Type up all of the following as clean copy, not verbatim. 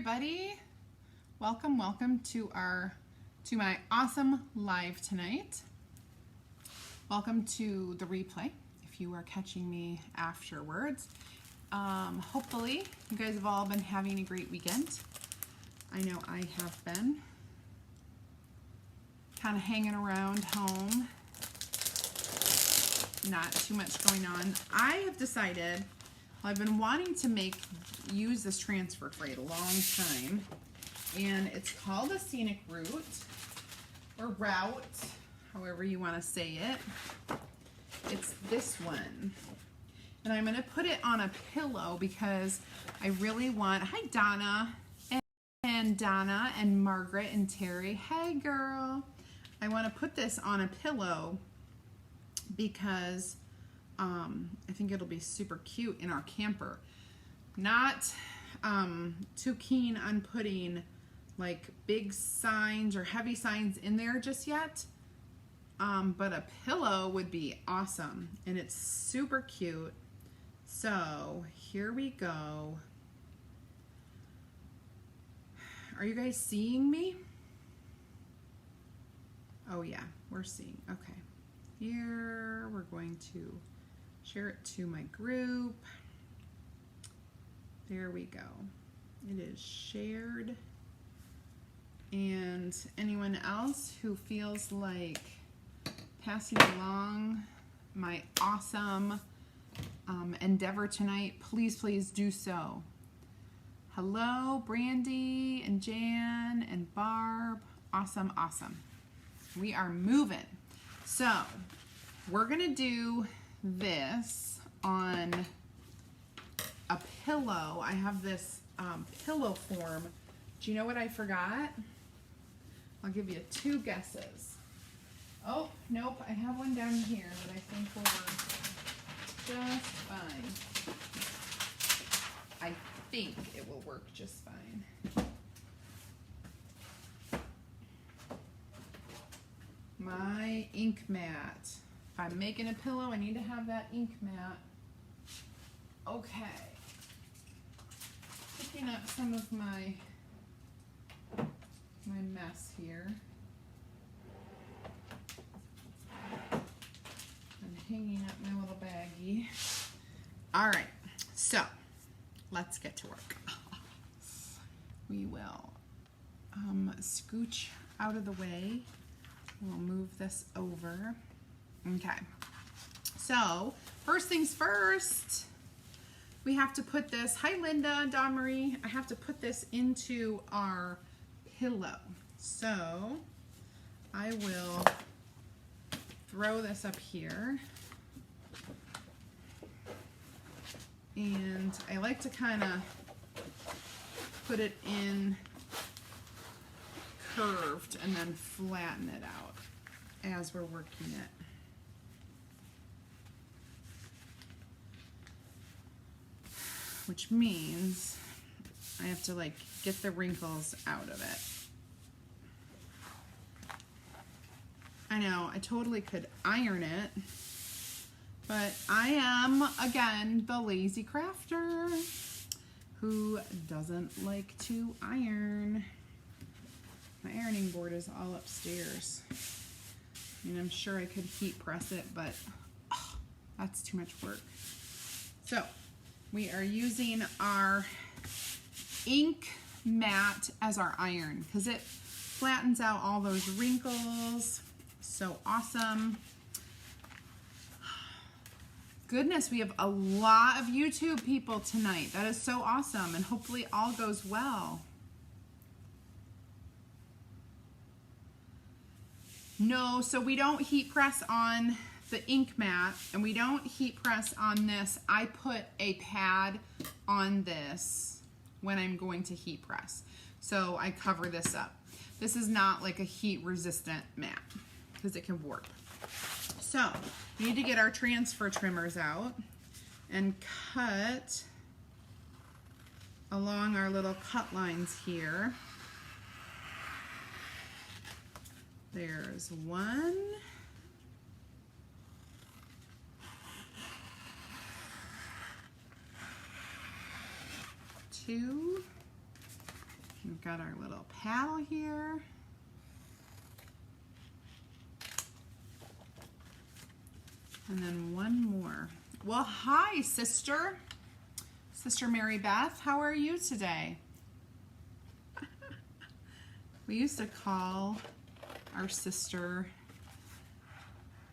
everybody. Welcome to my awesome live tonight. Welcome to the replay if you are catching me afterwards. Hopefully you guys have all been having a great weekend. I know I have been. Kind of hanging around home. Not too much going on. I have decided, I've been wanting to use this transfer for a long time, and it's called a Scenic route, or route, however you want to say it. It's this one. And I'm going to put it on a pillow because I really want, hi Donna, and Donna, and Margaret, and Terry. Hey girl. I want to put this on a pillow because I think it'll be super cute in our camper. Not too keen on putting like big signs or heavy signs in there just yet, but a pillow would be awesome, and it's super cute. So here we go. Are you guys seeing me? Oh yeah, we're seeing. Okay. Here, we're going to share it to my group. There we go. It is shared. And anyone else who feels like passing along my awesome endeavor tonight, please do so. Hello, Brandy and Jan and Barb. Awesome. We are moving. So we're gonna do this on a pillow. I have this pillow form. Do you know what I forgot? I'll give you 2 guesses. Oh, nope, I have one down here that I think will work just fine. I think it will work just fine. My ink mat. If I'm making a pillow, I need to have that ink mat. Okay. Picking up some of my mess here. I'm hanging up my little baggie. All right, so let's get to work. We will scooch out of the way. We'll move this over. Okay, so first things first, we have to put this, hi Linda and Dawn Marie, I have to put this into our pillow. So I will throw this up here, and I like to kind of put it in curved and then flatten it out as we're working it. Which means I have to like get the wrinkles out of it. I know, I totally could iron it, but I am, again, the lazy crafter who doesn't like to iron. My ironing board is all upstairs. I mean, I'm sure I could heat press it, but that's too much work. So we are using our ink mat as our iron because it flattens out all those wrinkles. So awesome. Goodness, we have a lot of YouTube people tonight. That is so awesome, and hopefully all goes well. No, so we don't heat press on the ink mat, and we don't heat press on this. I put a pad on this when I'm going to heat press. So I cover this up. This is not like a heat resistant mat because it can warp. So we need to get our transfer trimmers out and cut along our little cut lines here. There's 1, 2, got our little paddle here. And then one more. Well, hi, sister. Sister Mary Beth, how are you today? We used to call our sister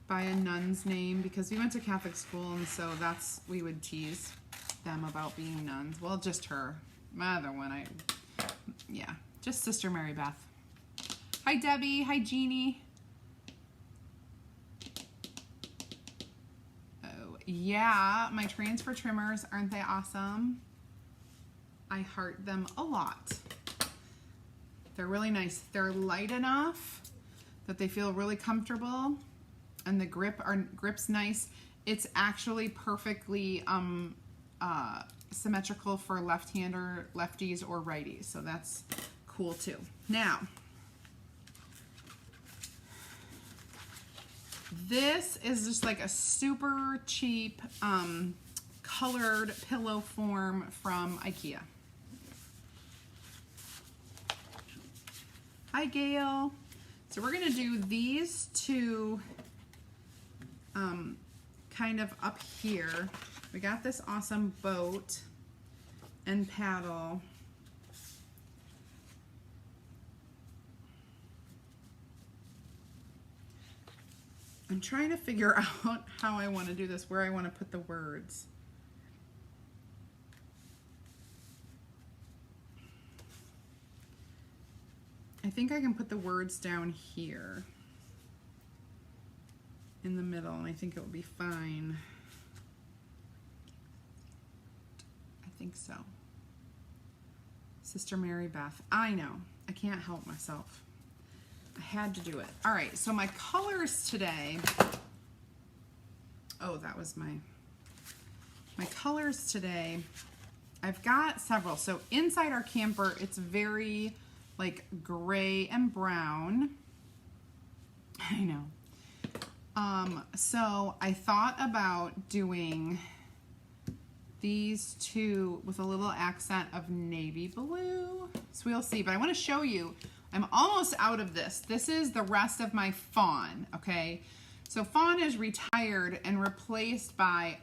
by a nun's name because we went to Catholic school, and so we would tease them about being nuns. Well, just her. My other one, yeah, just Sister Mary Beth. Hi, Debbie. Hi, Jeannie. Oh, yeah, my transfer trimmers, aren't they awesome? I heart them a lot. They're really nice. They're light enough that they feel really comfortable, and the grip's nice. It's actually perfectly symmetrical for left-hander, lefties, or righties, so that's cool too. Now, this is just like a super cheap colored pillow form from IKEA. Hi, Gail. So we're gonna do these two kind of up here. We got this awesome boat and paddle. I'm trying to figure out how I want to do this, where I want to put the words. I think I can put the words down here in the middle, and I think it will be fine. I think so. Sister Mary Beth. I know. I can't help myself. I had to do it. All right, so my colors today. Oh, that was my colors today. I've got several. So inside our camper, it's very like gray and brown. I know. So I thought about doing these two with a little accent of navy blue. So we'll see, but I want to show you, I'm almost out of this. This is the rest of my fawn, okay? So fawn is retired and replaced by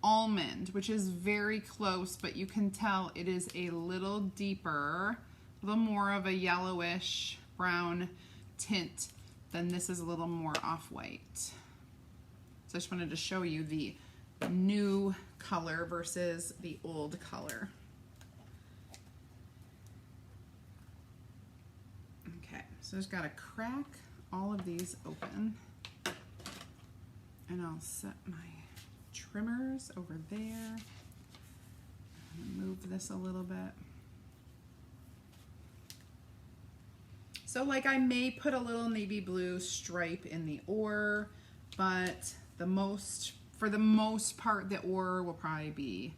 almond, which is very close, but you can tell it is a little deeper, a little more of a yellowish brown tint than this is a little more off-white. So I just wanted to show you the new color versus the old color. Okay, so I just gotta crack all of these open, and I'll set my trimmers over there. Move this a little bit. So like I may put a little navy blue stripe in the oar, but for the most part, the oar will probably be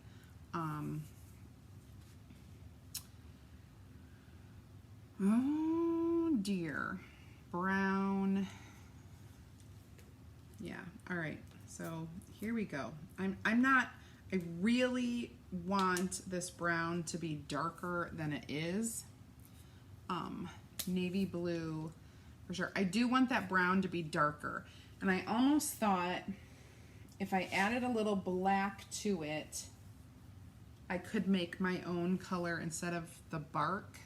oh dear, brown. Yeah, all right, so here we go. I really want this brown to be darker than it is. Navy blue for sure. I do want that brown to be darker, and I almost thought if I added a little black to it, I could make my own color instead of the bark.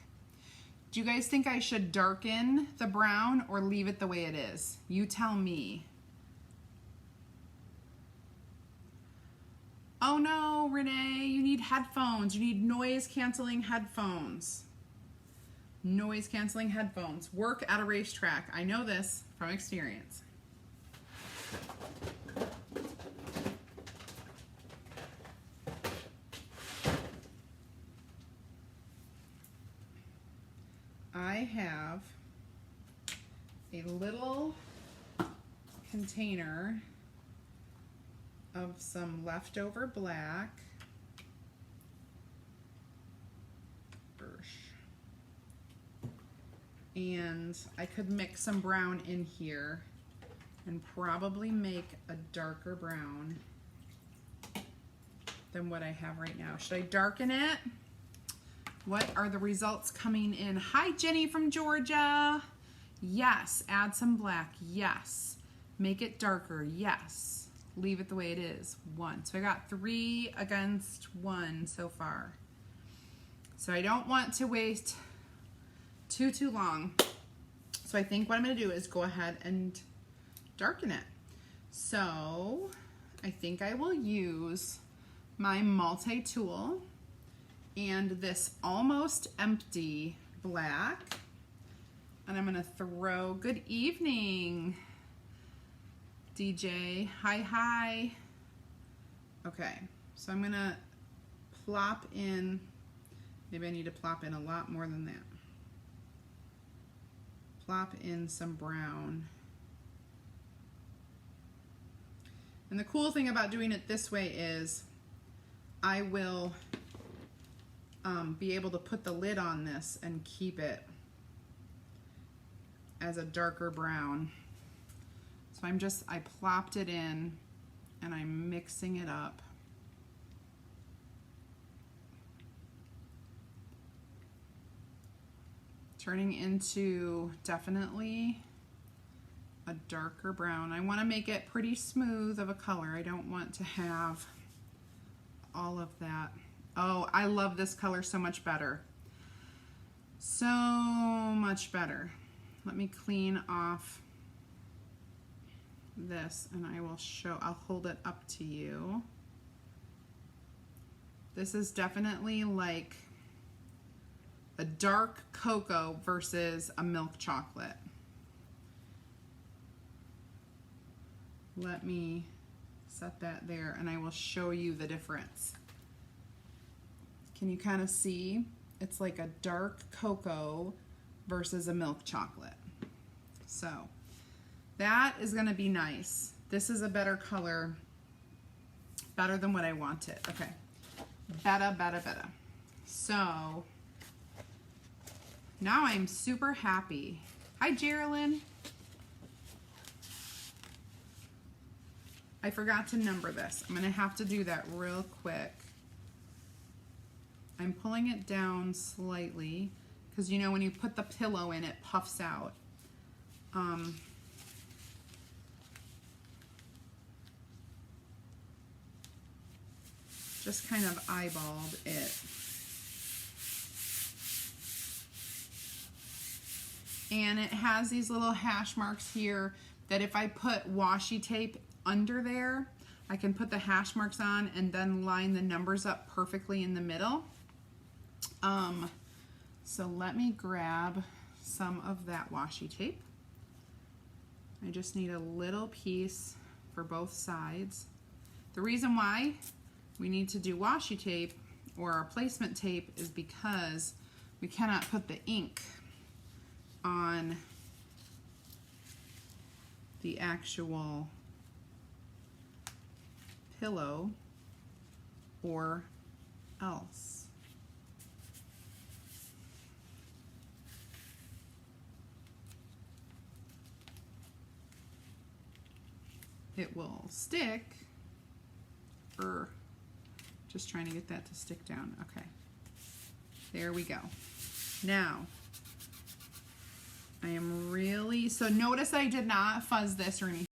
Do you guys think I should darken the brown or leave it the way it is? You tell me. Oh no, Renee, you need headphones. You need noise canceling headphones. Noise canceling headphones. Work at a racetrack. I know this from experience. I have a little container of some leftover black. And I could mix some brown in here and probably make a darker brown than what I have right now. Should I darken it What are the results coming in? Hi, Jenny from Georgia. Yes. Add some black. Yes. Make it darker. Yes. Leave it the way it is. 1. So I got 3 against 1 so far. So I don't want to wait too long. So I think what I'm going to do is go ahead and darken it. So I think I will use my multi-tool and this almost empty black, and I'm gonna throw, good evening, DJ, hi. Okay, so I'm gonna plop in, maybe I need to plop in a lot more than that. Plop in some brown. And the cool thing about doing it this way is I will be able to put the lid on this and keep it as a darker brown. So I plopped it in and I'm mixing it up. Turning into definitely a darker brown. I want to make it pretty smooth of a color. I don't want to have all of that. Oh, I love this color so much better. So much better. Let me clean off this and I'll hold it up to you. This is definitely like a dark cocoa versus a milk chocolate. Let me set that there and I will show you the difference. Can you kind of see? It's like a dark cocoa versus a milk chocolate. So that is going to be nice. This is a better color, better than what I wanted. Okay, better. So now I'm super happy. Hi, Geraldine. I forgot to number this. I'm gonna have to do that real quick. I'm pulling it down slightly because you know when you put the pillow in, it puffs out. Just kind of eyeballed it. And it has these little hash marks here that if I put washi tape under there, I can put the hash marks on and then line the numbers up perfectly in the middle. So let me grab some of that washi tape. I just need a little piece for both sides. The reason why we need to do washi tape or our placement tape is because we cannot put the ink on the actual pillow or else. It will stick, or just trying to get that to stick down. Okay, there we go. Now, I am really, so notice I did not fuzz this or anything.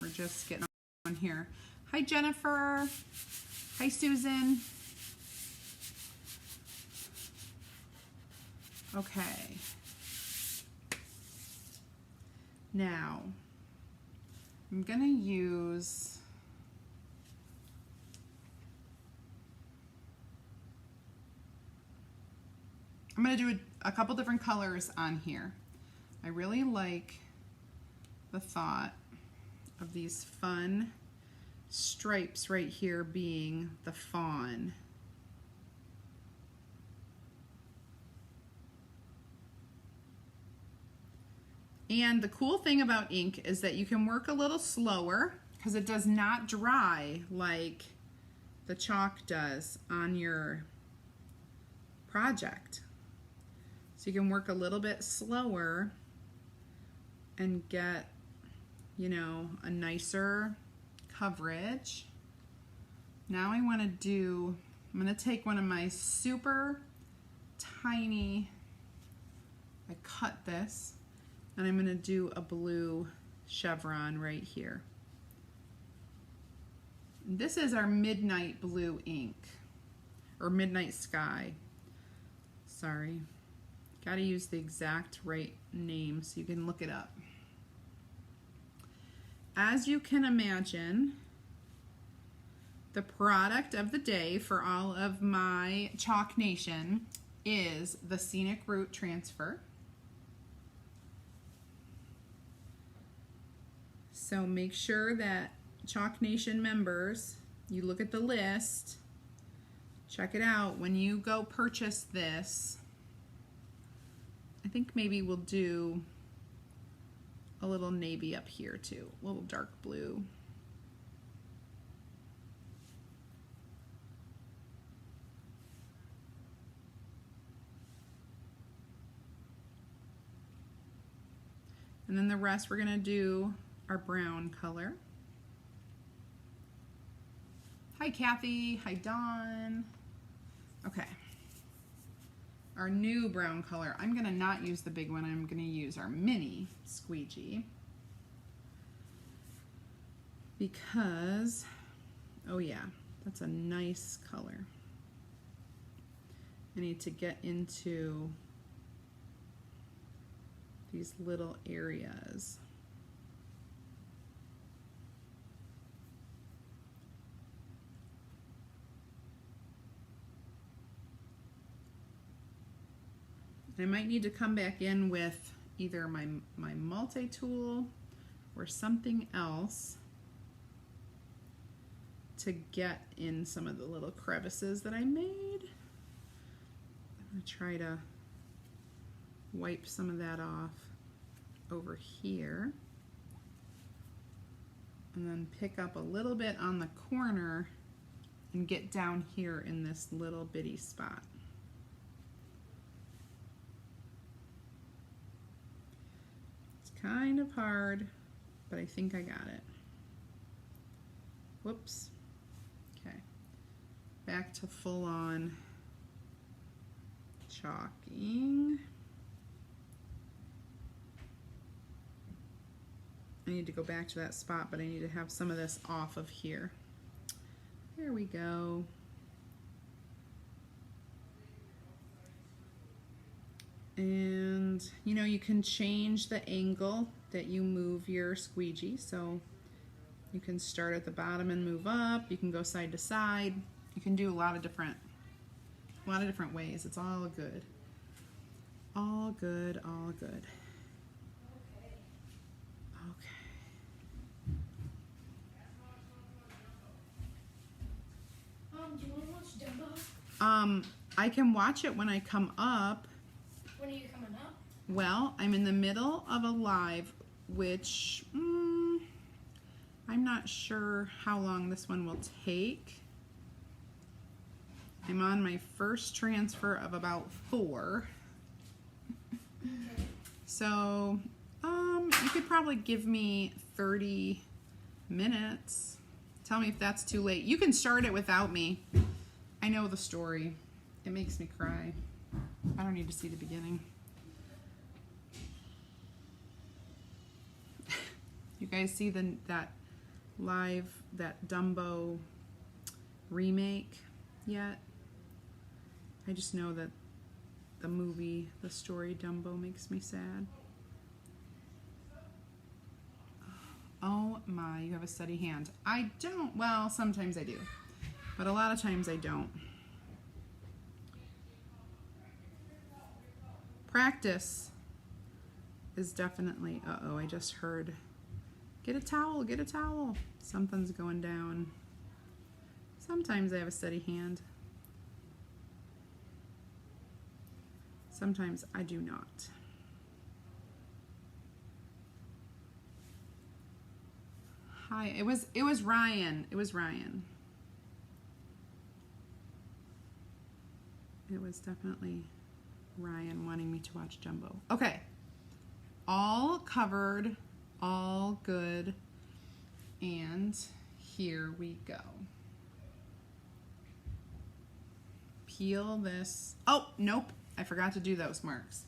We're just getting on here. Hi, Jennifer. Hi, Susan. Okay. Now, I'm gonna use do a couple different colors on here. I really like the thought of these fun stripes right here being the fawn. And the cool thing about ink is that you can work a little slower because it does not dry like the chalk does on your project. So you can work a little bit slower and get, you know, a nicer coverage. Now I want to do, I'm going to take one of my super tiny, I cut this, and I'm going to do a blue chevron right here. This is our Midnight Blue ink, or Midnight Sky. Sorry. Gotta use the exact right name so you can look it up. As you can imagine, the product of the day for all of my Chalk Nation is the Scenic Root Transfer. So make sure that Chalk Nation members, you look at the list, check it out. When you go purchase this, I think maybe we'll do a little navy up here too, a little dark blue. And then the rest we're gonna do our brown color. Hi Kathy, hi Dawn. Okay. Our new brown color. I'm gonna not use the big one, I'm gonna use our mini squeegee. Because, oh yeah, that's a nice color. I need to get into these little areas. I might need to come back in with either my multi-tool or something else to get in some of the little crevices that I made. I'm gonna try to wipe some of that off over here and then pick up a little bit on the corner and get down here in this little bitty spot. Kind of hard, but I think I got it. Whoops. Okay. Back to full on chalking. I need to go back to that spot, but I need to have some of this off of here. There we go. And you know, you can change the angle that you move your squeegee, so you can start at the bottom and move up. You can go side to side. You can do a lot of different ways. It's all good. All good, all good. Okay. Do you want to watch Dumbo? I can watch it when I come up. When are you coming up? Well, I'm in the middle of a live, which I'm not sure how long this one will take. I'm on my first transfer of about 4. Okay. So, you could probably give me 30 minutes. Tell me if that's too late. You can start it without me. I know the story. It makes me cry. I don't need to see the beginning. You guys see that Dumbo remake yet? I just know that the movie, the story Dumbo makes me sad. Oh my, you have a steady hand. I don't, well, sometimes I do, but a lot of times I don't. Practice is definitely, uh-oh, I just heard, get a towel, get a towel. Something's going down. Sometimes I have a steady hand. Sometimes I do not. Hi, it was Ryan. It was Ryan. It was definitely Ryan wanting me to watch Jumbo. Okay. All covered, all good. And here we go. Peel this. Oh, nope. I forgot to do those marks.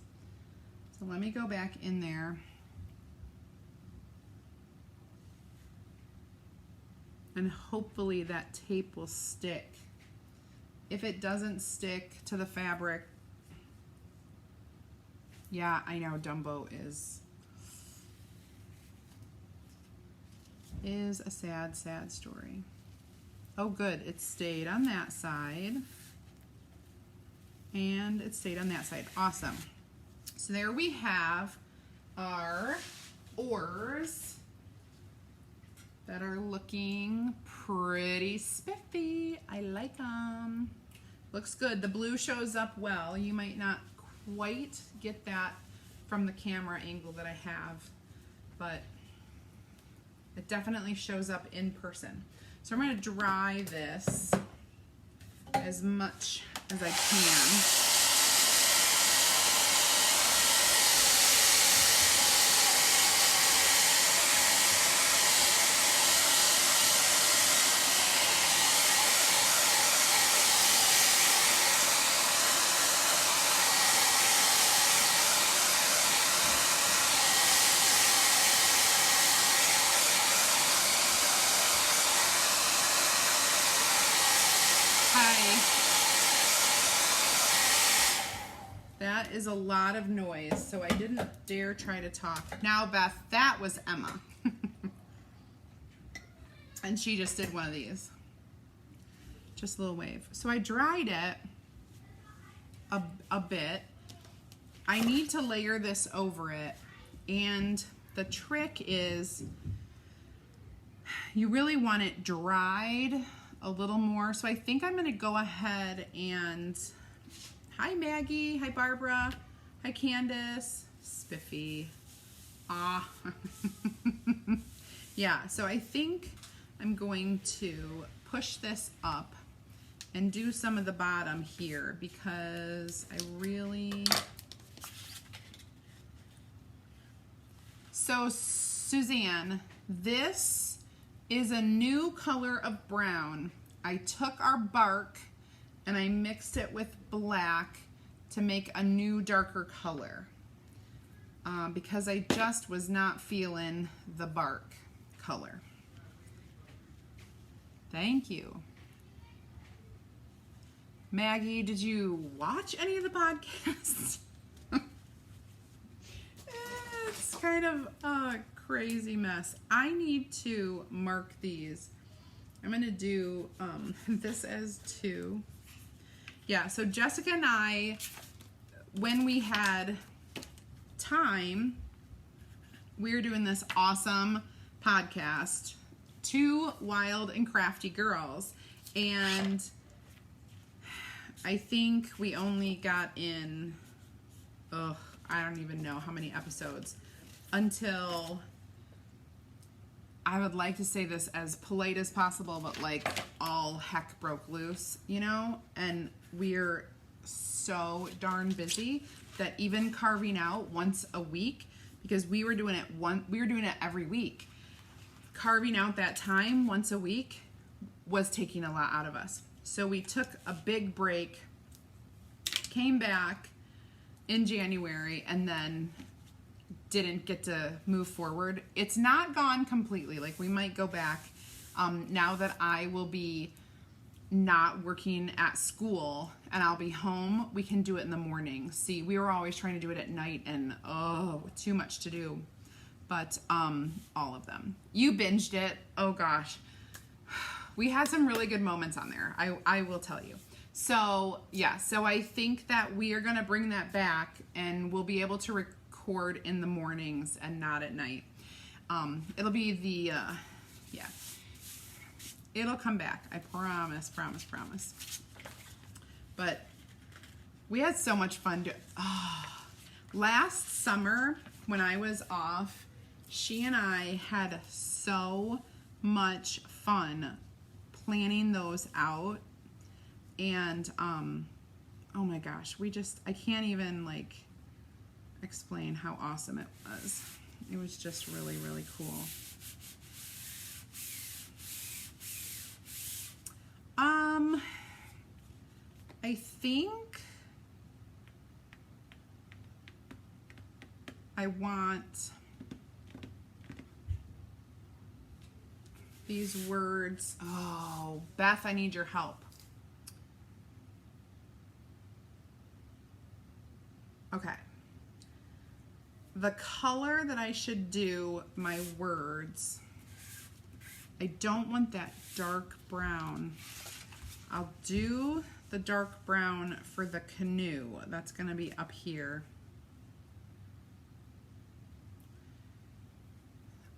So let me go back in there. And hopefully that tape will stick. If it doesn't stick to the fabric, yeah, I know Dumbo is a sad, sad story. Oh good, it stayed on that side. And it stayed on that side. Awesome. So there we have our oars that are looking pretty spiffy. I like them. Looks good. The blue shows up well. You might not quite get that from the camera angle that I have, but it definitely shows up in person. So I'm going to dry this as much as I can. That is a lot of noise, so I didn't dare try to talk. Now, Beth, that was Emma. And she just did one of these. Just a little wave. So I dried it a bit. I need to layer this over it. And the trick is you really want it dried a little more. So I think I'm going to go ahead and... Hi Maggie, hi Barbara, hi Candace, Spiffy, yeah, so I think I'm going to push this up and do some of the bottom here because I really... So Suzanne, this is a new color of brown. I took our bark and I mixed it with black to make a new darker color because I just was not feeling the bark color. Thank you. Maggie, did you watch any of the podcasts? It's kind of a crazy mess. I need to mark these. I'm gonna do this as 2. Yeah, so Jessica and I, when we had time, we were doing this awesome podcast, 2 Wild and Crafty Girls, and I think we only got in, I don't even know how many episodes, until, I would like to say this as polite as possible, but like all heck broke loose, you know? And we're so darn busy that even carving out once a week, because we were doing it every week. Carving out that time once a week was taking a lot out of us. So we took a big break, came back in January, and then didn't get to move forward. It's not gone completely. Like, we might go back now that I will be not working at school and I'll be home. We can do it in the morning. See, we were always trying to do it at night, and too much to do. But all of them. You binged it. Oh gosh, we had some really good moments on there. I will tell you. So yeah, so I think that we are gonna bring that back, and we'll be able to record in the mornings and not at night. It'll be the yeah, it'll come back. I promise. But we had so much fun. Last summer when I was off, she and I had so much fun planning those out. And oh my gosh, I can't even like explain how awesome it was. It was just really, really cool. I think I want these words. Oh, Beth, I need your help. Okay. The color that I should do my words, I don't want that dark brown. I'll do the dark brown for the canoe. That's gonna be up here.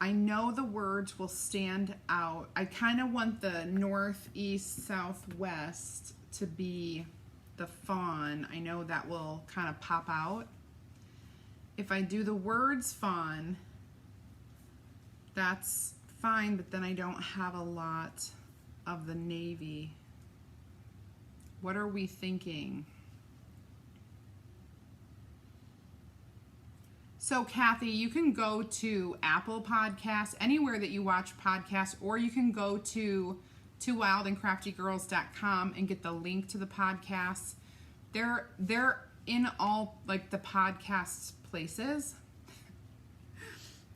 I know the words will stand out. I kind of want the north, east, south, west to be the fawn. I know that will kind of pop out. If I do the words fawn, that's fine, but then I don't have a lot of the navy. What are we thinking? So Kathy, you can go to Apple Podcasts, anywhere that you watch podcasts, or you can go to twowildandcraftygirls.com and get the link to the podcasts. They're in all like the podcasts places.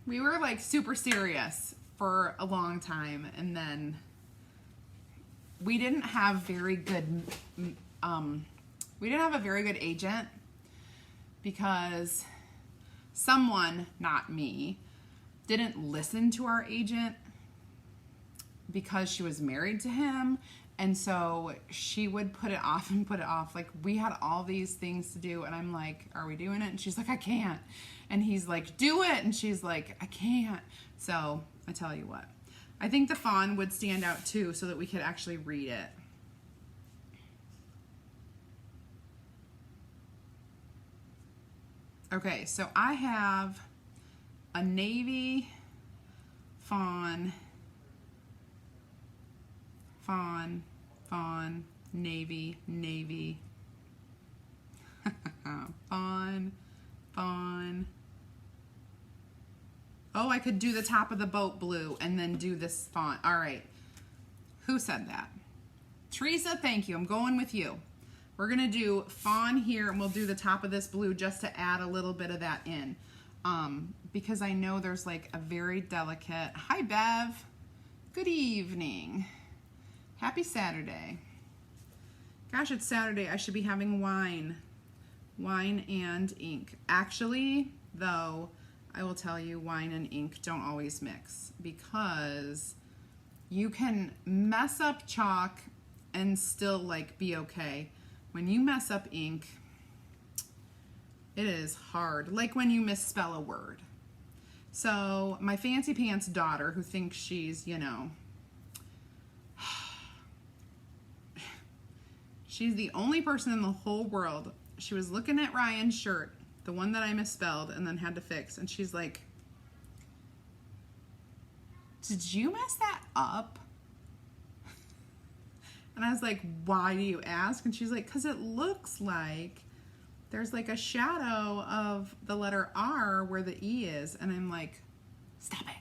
We were like super serious for a long time, and then we didn't have very good we didn't have a very good agent because someone, not me, didn't listen to our agent because she was married to him, and so she would put it off and put it off. Like, we had all these things to do, and I'm like, are we doing it? And she's like, I can't. And he's like, do it. And she's like, I can't. So I tell you what, I think the fawn would stand out too, so that we could actually read it. Okay, so I have a navy, fawn, fawn, fawn, navy, navy, fawn, fawn. Oh, I could do the top of the boat blue and then do this fawn. All right. Who said that? Teresa, thank you. I'm going with you. We're going to do fawn here, and we'll do the top of this blue just to add a little bit of that in. Because I know there's like a very delicate... Hi, Bev. Good evening. Happy Saturday. Gosh, it's Saturday. I should be having wine. Wine and ink. Actually, though, I will tell you, wine and ink don't always mix, because you can mess up chalk and still like be okay. When you mess up ink, it is hard. Like when you misspell a word. So my fancy pants daughter, who thinks she's, you know, she's the only person in the whole world. She was looking at Ryan's shirt, the one that I misspelled and then had to fix, and she's like, did you mess that up? And I was like, why do you ask? And she's like, because it looks like there's like a shadow of the letter R where the E is. And I'm like, stop it.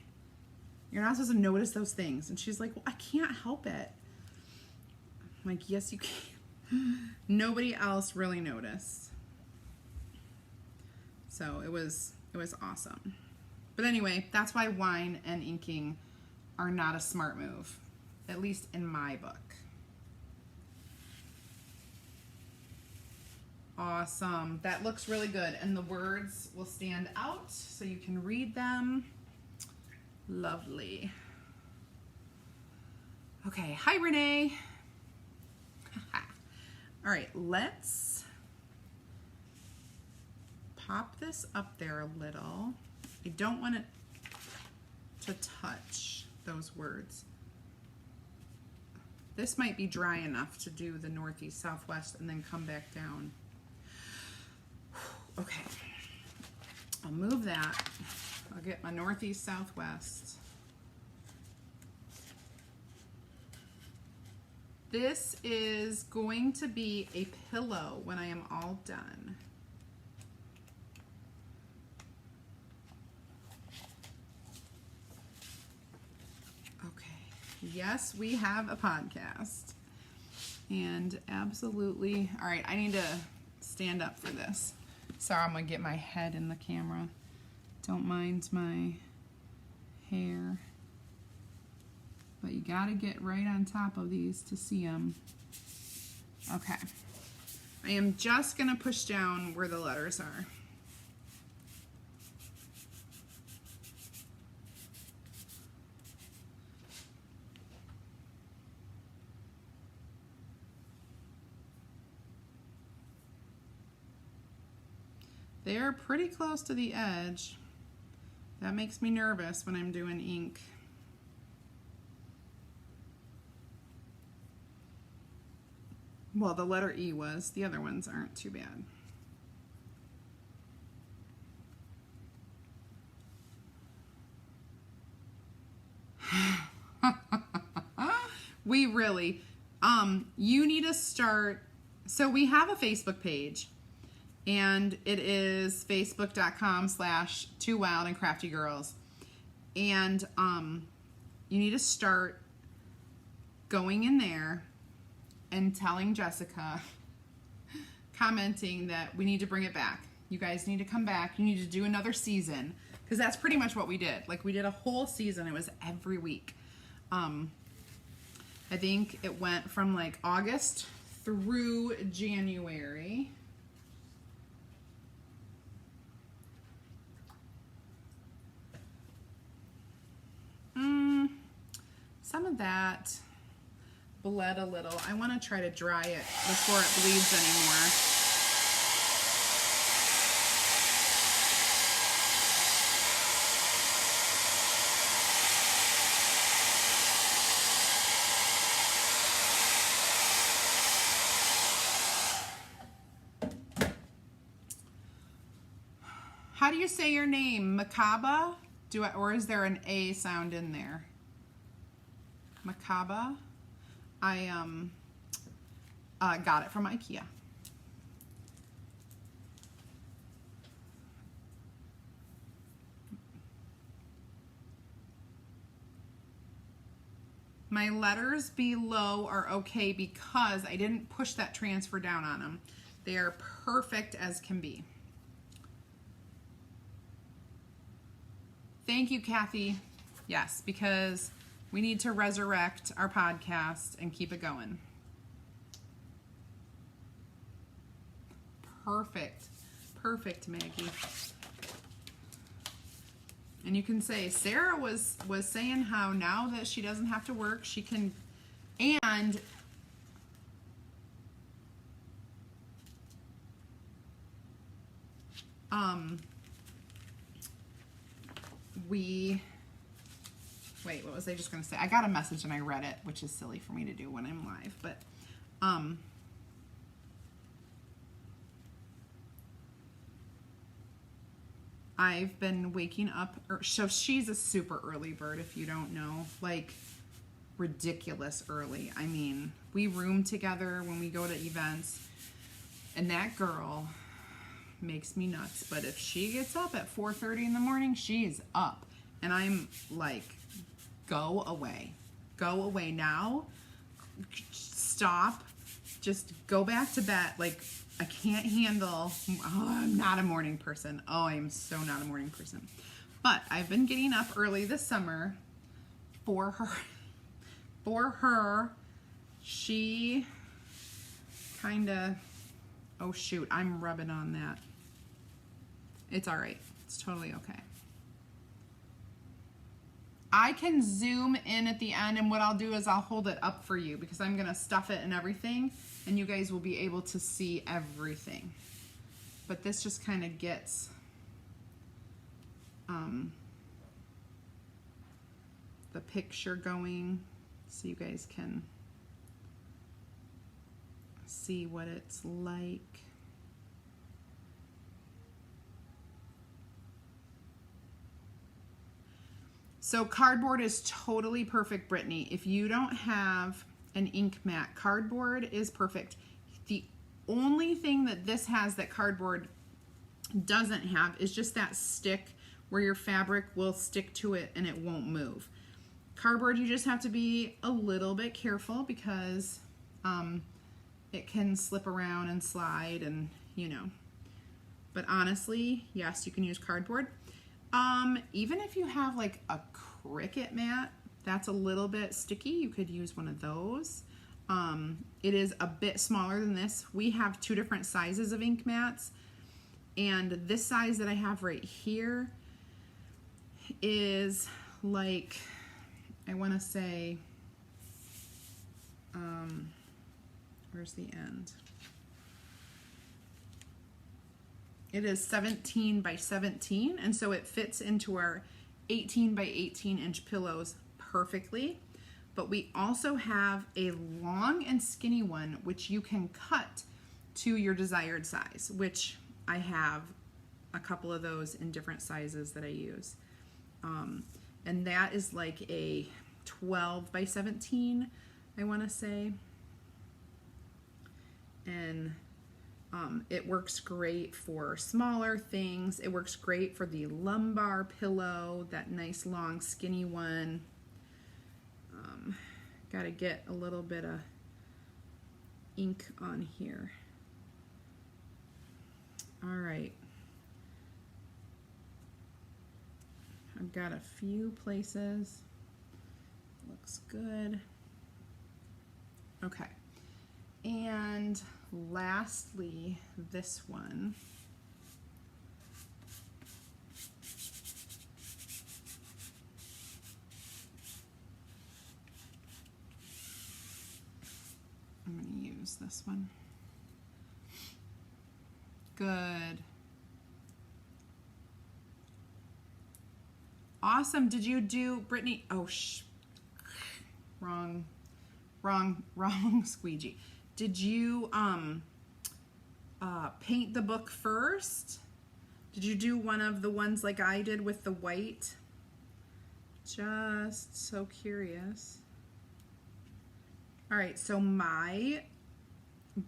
You're not supposed to notice those things. And she's like, well, I can't help it. I'm like, yes, you can. Nobody else really noticed. So it was awesome. But anyway, that's why wine and inking are not a smart move, at least in my book. Awesome. That looks really good. And the words will stand out so you can read them. Lovely. Okay. Hi, Renee. All right. Let's pop this up there a little. I don't want it to touch those words. This might be dry enough to do the northeast, southwest, and then come back down. Okay, I'll move that. I'll get my northeast, southwest. This is going to be a pillow when I am all done. Okay, yes, we have a podcast. And absolutely, all right, I need to stand up for this. Sorry, I'm gonna get my head in the camera. Don't mind my hair. But you gotta get right on top of these to see them. Okay. I am just gonna push down where the letters are. They're pretty close to the edge. That makes me nervous when I'm doing ink. Well, the letter E was. The other ones aren't too bad. We really, you need to start. So we have a Facebook page, and it is facebook.com/2wildandcraftygirls. And you need to start going in there and telling Jessica, commenting that we need to bring it back. You guys need to come back. You need to do another season. Because that's pretty much what we did. Like, we did a whole season. It was every week. I think it went from like August through January. Some of that bled a little. I want to try to dry it before it bleeds anymore. How do you say your name? Makaba? Or is there an A sound in there? Makaba? I got it from IKEA. My letters below are okay because I didn't push that transfer down on them. They are perfect as can be. Thank you, Kathy. Yes, because we need to resurrect our podcast and keep it going. Perfect. Perfect, Maggie. And you can say, Sarah was saying how now that she doesn't have to work, she can, and wait, what was I just going to say? I got a message and I read it, which is silly for me to do when I'm live, but I've been waking up, so she's a super early bird if you don't know, like ridiculous early. I mean, we room together when we go to events, and that girl makes me nuts. But if she gets up at 4:30 in the morning, she's up, and I'm like, go away now, stop, just go back to bed. Like, I can't handle, I'm not a morning person. Oh, I am so not a morning person. But I've been getting up early this summer for her. She kind of, oh shoot, I'm rubbing on that. It's all right. It's totally okay. I can zoom in at the end, and what I'll do is I'll hold it up for you because I'm going to stuff it and everything, and you guys will be able to see everything. But this just kind of gets the picture going so you guys can see what it's like. So cardboard is totally perfect, Brittany. If you don't have an ink mat, cardboard is perfect. The only thing that this has that cardboard doesn't have is just that stick where your fabric will stick to it and it won't move. Cardboard, you just have to be a little bit careful because it can slip around and slide and, you know. But honestly, yes, you can use cardboard. Even if you have like a Cricut mat that's a little bit sticky, you could use one of those. It is a bit smaller than this. We have two different sizes of ink mats, and this size that I have right here is like, I want to say, where's the end? It is 17 by 17, and so it fits into our 18 by 18 inch pillows perfectly. But we also have a long and skinny one which you can cut to your desired size, which I have a couple of those in different sizes that I use. And that is like a 12 by 17, I want to say. And it works great for smaller things. It works great for the lumbar pillow, that nice long skinny one. Got to get a little bit of ink on here. All right. I've got a few places. Looks good. Okay. And lastly, this one. I'm going to use this one. Good. Awesome. Did you do, Brittany? Oh, wrong squeegee. Did you paint the book first? Did you do one of the ones like I did with the white? Just so curious. All right, so my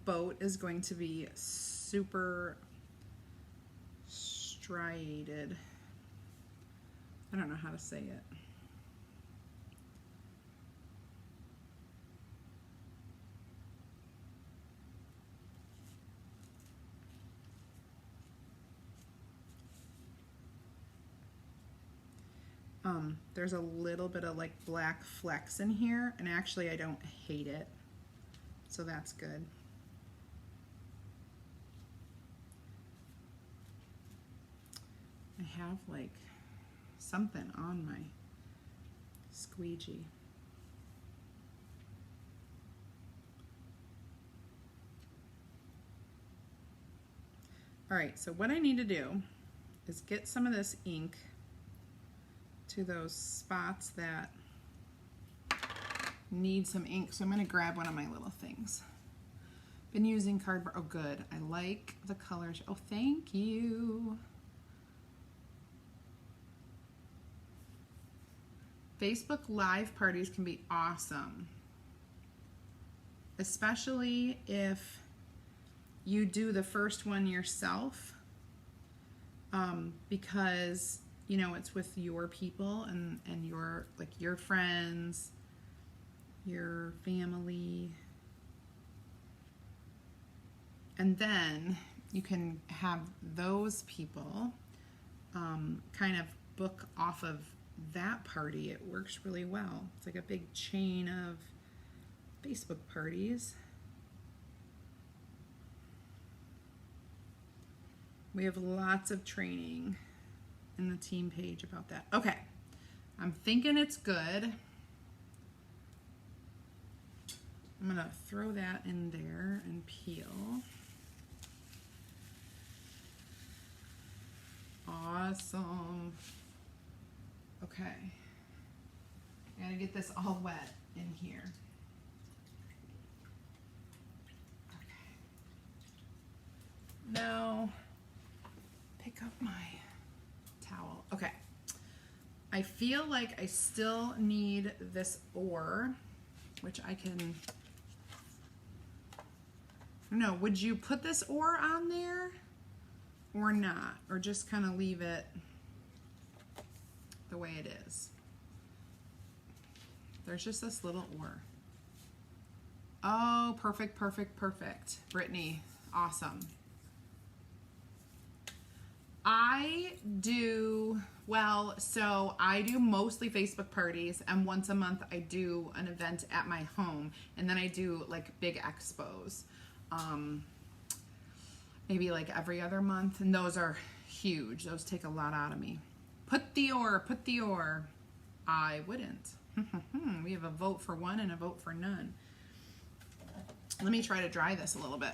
boat is going to be super striated. I don't know how to say it. There's a little bit of like black flecks in here, and actually I don't hate it, so that's good. I have like something on my squeegee. All right, so what I need to do is get some of this ink to those spots that need some ink. So I'm going to grab one of my little things. Been using cardboard. Oh, good. I like the colors. Oh, thank you. Facebook Live parties can be awesome, especially if you do the first one yourself, because you know, it's with your people and your, like, your friends, your family. And then you can have those people kind of book off of that party. It works really well. It's like a big chain of Facebook parties. We have lots of training in the team page about that. Okay, I'm thinking it's good. I'm gonna throw that in there and peel. Awesome. Okay, I gotta get this all wet in here. Okay. Now, pick up my towel. Okay. I feel like I still need this ore, which I can, I don't know, would you put this ore on there or not? Or just kind of leave it the way it is? There's just this little ore. Oh, perfect, perfect, perfect. Brittany, awesome. I do Well, so I do mostly Facebook parties, and once a month I do an event at my home, and then I do like big expos. Maybe like every other month, and those are huge. Those take a lot out of me. Put the or. I wouldn't. We have a vote for one and a vote for none. Let me try to dry this a little bit.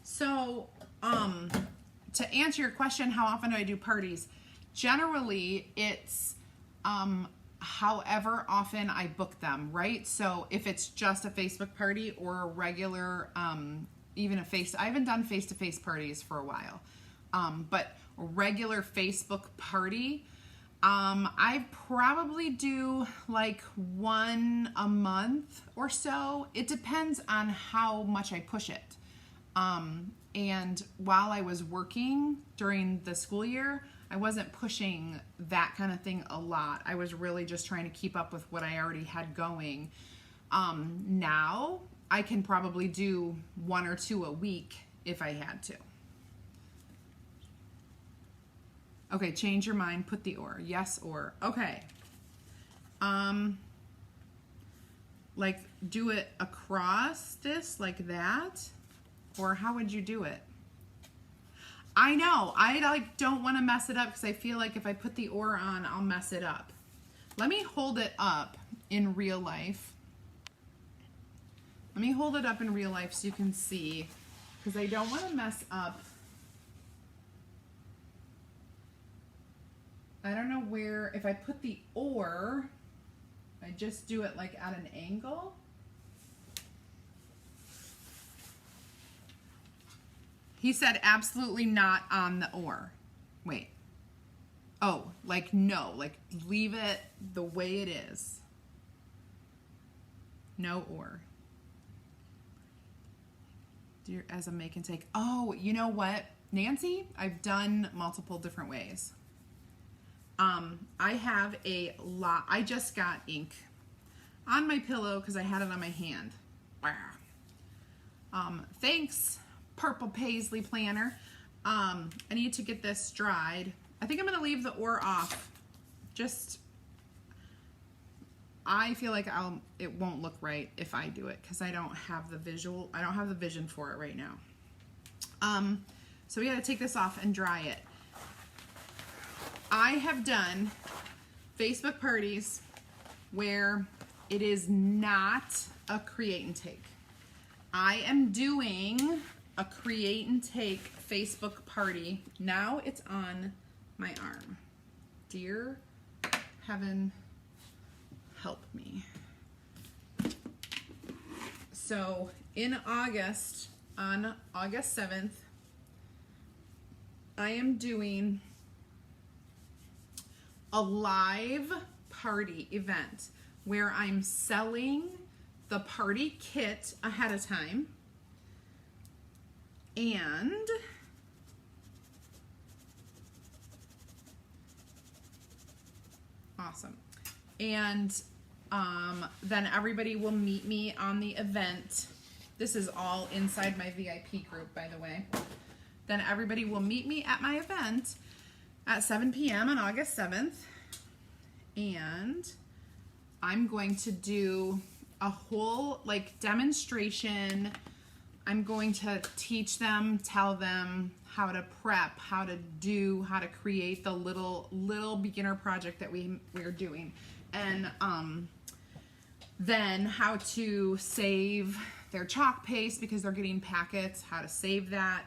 So, to answer your question, how often do I do parties? Generally, it's however often I book them, right? So if it's just a Facebook party or a regular, even I haven't done face-to-face parties for a while, but a regular Facebook party, I probably do like one a month or so. It depends on how much I push it. And while I was working during the school year, I wasn't pushing that kind of thing a lot. I was really just trying to keep up with what I already had going. Now I can probably do 1 or 2 a week if I had to. Okay, change your mind, put the or. Yes or. Okay. Like do it across this like that? Or how would you do it? I know, I like don't want to mess it up because I feel like if I put the or on, I'll mess it up. Let me hold it up in real life. Let me hold it up in real life so you can see, because I don't want to mess up. I don't know where, if I put the or, I just do it like at an angle. He said absolutely not on the or. Wait. Oh, like no, like leave it the way it is. No or. Dear, as a make and take. Oh, you know what, Nancy? I've done multiple different ways. I have a lot. I just got ink on my pillow because I had it on my hand. Thanks, Purple Paisley Planner. I need to get this dried. I think I'm going to leave the or off. Just, I feel like it won't look right if I do it because I don't have the visual. I don't have the vision for it right now. So we got to take this off and dry it. I have done Facebook parties where it is not a create and take. I am doing a create and take Facebook party. Now it's on my arm. Dear heaven, help me. So in August, on August 7th, I am doing a live party event where I'm selling the party kit ahead of time, and awesome. And then everybody will meet me on the event. This is all inside my VIP group, by the way. Then everybody will meet me at my event at 7 p.m. on August 7th. And I'm going to do a whole like demonstration. I'm going to teach them, tell them how to prep, how to do, how to create the little beginner project that we're doing. And then how to save their chalk paste because they're getting packets, how to save that,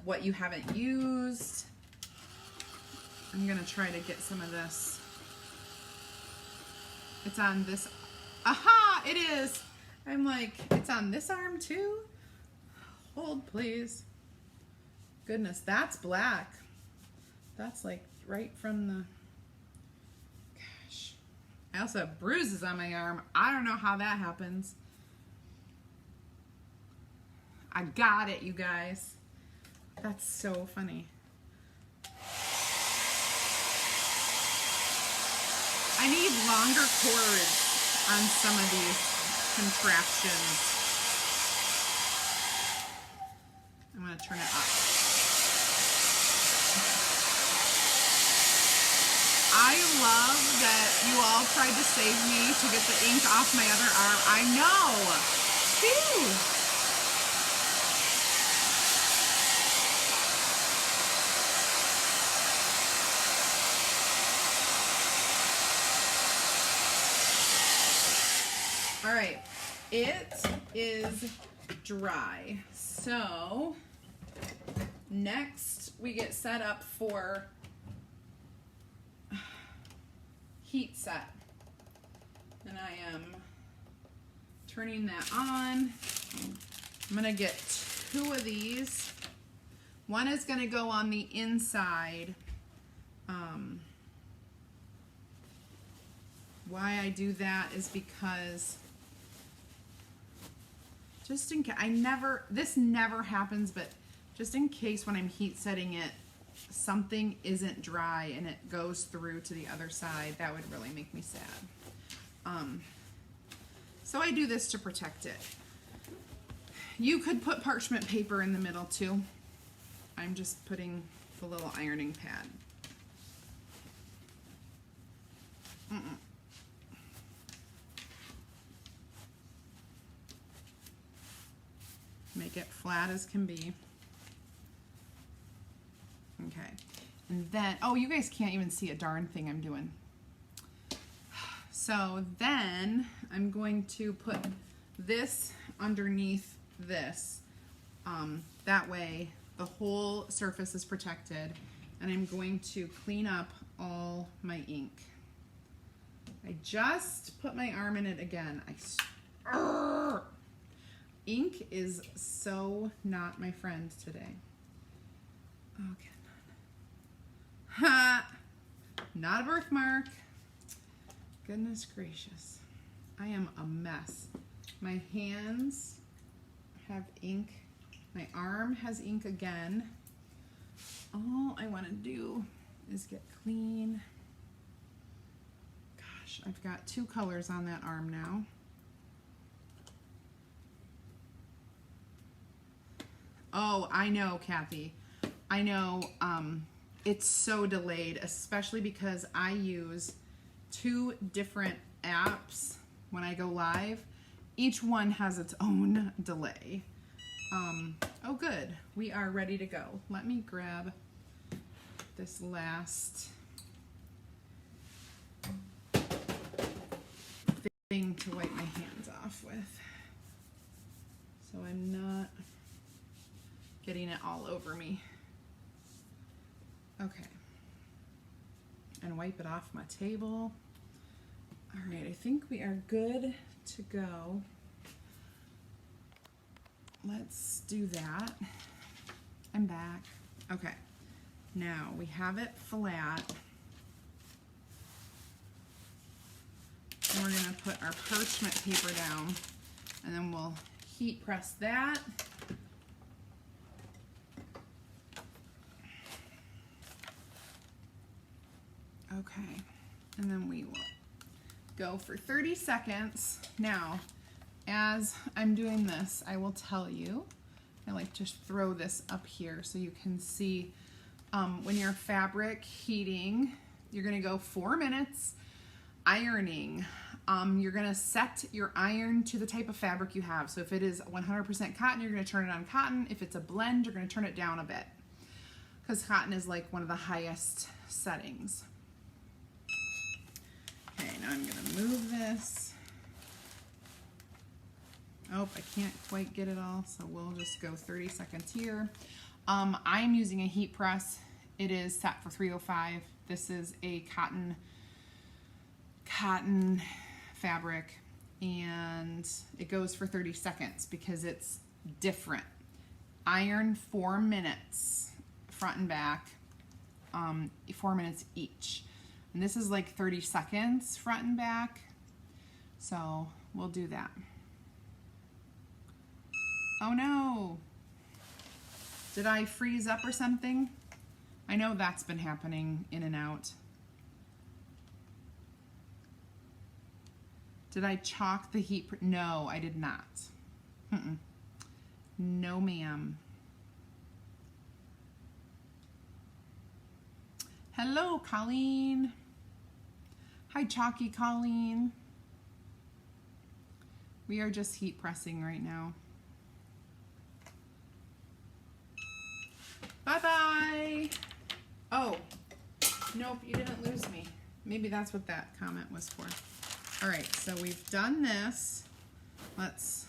what you haven't used. I'm gonna try to get some of this. It's on this. Aha, it is. I'm like, it's on this arm too? Hold, please. Goodness, that's black. That's like right from the, gosh. I also have bruises on my arm. I don't know how that happens. I got it, you guys. That's so funny. I need longer cords on some of these contraptions. I'm going to turn it up. I love that you all tried to save me to get the ink off my other arm. I know. Phew. All right, it is dry. So next we get set up for heat set. And I am turning that on. I'm gonna get 2 of these. One is gonna go on the inside. Why I do that is because just in case, this never happens, but just in case when I'm heat setting it, something isn't dry and it goes through to the other side, that would really make me sad. So I do this to protect it. You could put parchment paper in the middle too. I'm just putting the little ironing pad. Make it flat as can be. Okay. And then, oh, you guys can't even see a darn thing I'm doing. So then I'm going to put this underneath this. That way the whole surface is protected, and I'm going to clean up all my ink. I just put my arm in it again. Ink is so not my friend today. Okay. Ha! Not a birthmark. Goodness gracious. I am a mess. My hands have ink. My arm has ink again. All I want to do is get clean. Gosh, I've got 2 colors on that arm now. Oh, I know, Kathy. I know it's so delayed, especially because I use 2 different apps when I go live. Each one has its own delay. Oh, good. We are ready to go. Let me grab this last thing to wipe my hands off with, so I'm not getting it all over me. Okay. And wipe it off my table. All right, I think we are good to go. Let's do that. I'm back. Okay. Now we have it flat. And we're gonna put our parchment paper down, and then we'll heat press that. Okay, and then we will go for 30 seconds. Now, as I'm doing this, I will tell you, I like to throw this up here so you can see when your fabric heating, you're gonna go 4 minutes. Ironing, you're gonna set your iron to the type of fabric you have. So if it is 100% cotton, you're gonna turn it on cotton. If it's a blend, you're gonna turn it down a bit, because cotton is like one of the highest settings. Okay, now I'm gonna move this. Oh, I can't quite get it all, so we'll just go 30 seconds here. I'm using a heat press. It is set for 305. This is a cotton fabric, and it goes for 30 seconds because it's different. Iron 4 minutes, front and back, 4 minutes each. And this is like 30 seconds front and back. So we'll do that. Oh no. Did I freeze up or something? I know that's been happening in and out. Did I chalk the heat? No, I did not. Mm-mm. No, ma'am. Hello, Colleen. Hi, Chalky Colleen. We are just heat pressing right now. Bye-bye. Oh, nope, you didn't lose me. Maybe that's what that comment was for. All right, so we've done this. Let's